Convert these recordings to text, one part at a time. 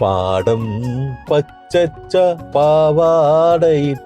പാടം പച്ചച്ച പാവാടയിട്ടപ്പോൾ.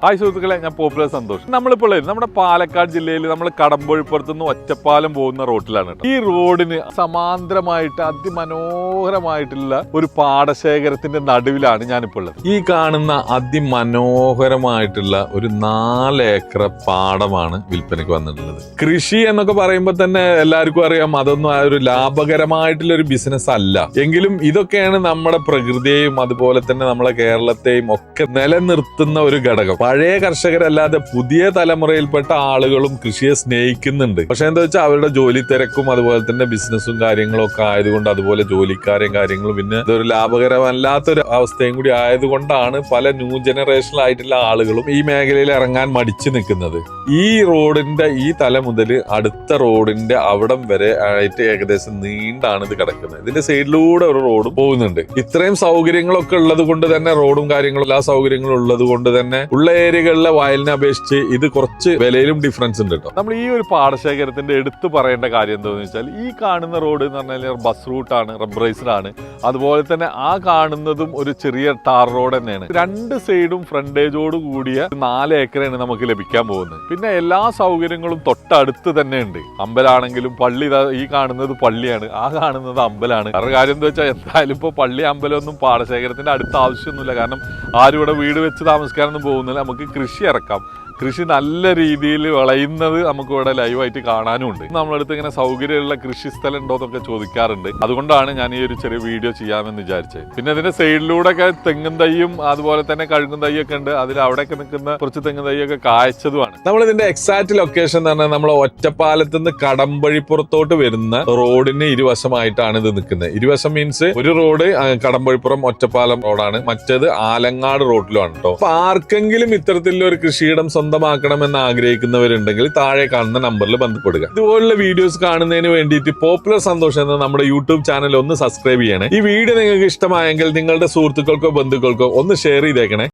ഹായ് സുഹൃത്തുക്കളെ, ഞാൻ പോപ്പുലർ സന്തോഷ്. നമ്മളിപ്പോൾ നമ്മുടെ പാലക്കാട് ജില്ലയിൽ നമ്മൾ കടമ്പഴിപ്പുറത്ത് നിന്ന് ഒറ്റപ്പാലം പോകുന്ന റോട്ടിലാണ്. ഈ റോഡിന് സമാന്തരമായിട്ട് അതിമനോഹരമായിട്ടുള്ള ഒരു പാടശേഖരത്തിന്റെ നടുവിലാണ് ഞാനിപ്പോൾ ഉള്ളത്. ഈ കാണുന്ന അതിമനോഹരമായിട്ടുള്ള ഒരു 4 ഏക്കർ പാടമാണ് വിൽപ്പനയ്ക്ക് വന്നിട്ടുള്ളത്. കൃഷി എന്നൊക്കെ പറയുമ്പോൾ തന്നെ എല്ലാവർക്കും അറിയാം, അതൊന്നും ഒരു ലാഭകരമായിട്ടുള്ള ഒരു ബിസിനസ് അല്ല. എങ്കിലും ഇതൊക്കെയാണ് നമ്മുടെ പ്രകൃതിയെയും അതുപോലെ തന്നെ നമ്മളെ കേരളത്തെയും ഒക്കെ നിലനിർത്തുന്ന ഒരു ഘടകം. പഴയ കർഷകരല്ലാതെ പുതിയ തലമുറയിൽപ്പെട്ട ആളുകളും കൃഷിയെ സ്നേഹിക്കുന്നുണ്ട്. പക്ഷെ എന്താ വെച്ചാൽ അവരുടെ ജോലി തിരക്കും അതുപോലെ തന്നെ ബിസിനസ്സും കാര്യങ്ങളും ഒക്കെ ആയതുകൊണ്ട്, അതുപോലെ ജോലിക്കാരെയും കാര്യങ്ങളും, പിന്നെ ഇതൊരു ലാഭകരമല്ലാത്തൊരു അവസ്ഥയും കൂടി ആയതുകൊണ്ടാണ് പല ന്യൂ ജനറേഷനിലായിട്ടുള്ള ആളുകളും ഈ മേഖലയിൽ ഇറങ്ങാൻ മടിച്ചു നിൽക്കുന്നത്. ഈ റോഡിന്റെ ഈ തല മുതൽ അടുത്ത റോഡിന്റെ അവിടം വരെ ആയിട്ട് ഏകദേശം നീണ്ടാണ് ഇത് കിടക്കുന്നത്. ഇതിന്റെ സൈഡിലൂടെ ഒരു റോഡ് പോകുന്നുണ്ട്. ഇത്രയും സൗകര്യങ്ങളൊക്കെ ഉള്ളത് കൊണ്ട് തന്നെ, റോഡും കാര്യങ്ങളും എല്ലാ സൗകര്യങ്ങളും ഉള്ളത് കൊണ്ട് തന്നെ ഉള്ള ഏരിയകളിലെ വയലിനെ അപേക്ഷിച്ച് ഇത് കുറച്ച് വിലയിലും ഡിഫറൻസ് ഉണ്ട് കേട്ടോ. നമ്മൾ ഈ ഒരു പാടശേഖരത്തിന്റെ എടുത്തു പറയേണ്ട കാര്യം എന്താണെന്ന് വെച്ചാൽ, ഈ കാണുന്ന റോഡ് എന്ന് പറഞ്ഞാൽ ബസ് റൂട്ടാണ്, റബ്ബറൈസ്ഡ് ആണ്. അതുപോലെ തന്നെ ആ കാണുന്നതും ഒരു ചെറിയ ടാർ റോഡ് തന്നെയാണ്. 2 സൈഡും ഫ്രണ്ടേജോട് കൂടിയ 4 ഏക്കറാണ് നമുക്ക് ലഭിക്കാൻ പോകുന്നത്. പിന്നെ എല്ലാ സൗകര്യങ്ങളും തൊട്ടടുത്ത് തന്നെ ഉണ്ട്. അമ്പലാണെങ്കിലും പള്ളി, ഈ കാണുന്നത് പള്ളിയാണ്, ആ കാണുന്നത് അമ്പലാണ്. കാരണം കാര്യം എന്താ വെച്ചാൽ, എന്തായാലും ഇപ്പോൾ പള്ളി അമ്പലമൊന്നും പാടശേഖരത്തിന്റെ അടുത്ത ആവശ്യമൊന്നുമില്ല. കാരണം ആരും ഇവിടെ വീട് വെച്ച് താമസിക്കാനൊന്നും പോകുന്നില്ല. നമുക്ക് കൃഷി ഇറക്കാം. കൃഷി നല്ല രീതിയിൽ വിളയുന്നത് നമുക്ക് ഇവിടെ ലൈവായിട്ട് കാണാനും ഉണ്ട്. നമ്മളടുത്ത് ഇങ്ങനെ സൗകര്യമുള്ള കൃഷി സ്ഥലം ഉണ്ടോ എന്നൊക്കെ ചോദിക്കാറുണ്ട്. അതുകൊണ്ടാണ് ഞാൻ ഈ ഒരു ചെറിയ വീഡിയോ ചെയ്യാമെന്ന് വിചാരിച്ചത്. പിന്നെ ഇതിന്റെ സൈഡിലൂടെ ഒക്കെ തെങ്ങും തൈയും അതുപോലെ തന്നെ കഴുകും തൈയൊക്കെ ഉണ്ട്. അതിൽ അവിടെയൊക്കെ നിൽക്കുന്ന കുറച്ച് തെങ്ങും തൈയൊക്കെ കായ്ച്ചതുമാണ്. നമ്മൾ ഇതിന്റെ എക്സാക്ട് ലൊക്കേഷൻ എന്ന് പറഞ്ഞാൽ, നമ്മൾ ഒറ്റപ്പാലത്ത് നിന്ന് കടമ്പഴിപ്പുറത്തോട്ട് വരുന്ന റോഡിന് ഇരുവശമായിട്ടാണ് ഇത് നിൽക്കുന്നത്. ഇരുവശം മീൻസ് ഒരു റോഡ് കടമ്പഴിപ്പുറം ഒറ്റപ്പാലം റോഡാണ്, മറ്റേത് ആലങ്ങാട് റോഡിലുമാണ് കേട്ടോ. അപ്പൊ ആർക്കെങ്കിലും ഇത്തരത്തിലുള്ള ഒരു കൃഷിയിടം സ്വന്തമാക്കണമെന്ന് ആഗ്രഹിക്കുന്നവരുണ്ടെങ്കിൽ താഴെ കാണുന്ന നമ്പറിൽ ബന്ധപ്പെടുക. ഇതുപോലുള്ള വീഡിയോസ് കാണുന്നതിന് വേണ്ടിയിട്ട് പോപ്പുലർ സന്തോഷ് എന്ന നമ്മുടെ യൂട്യൂബ് ചാനൽ ഒന്ന് സബ്സ്ക്രൈബ് ചെയ്യണേ. ഈ വീഡിയോ നിങ്ങൾക്ക് ഇഷ്ടമായെങ്കിൽ നിങ്ങളുടെ സുഹൃത്തുക്കൾക്കോ ബന്ധുക്കൾക്കോ ഒന്ന് ഷെയർ ചെയ്തേക്കണേ.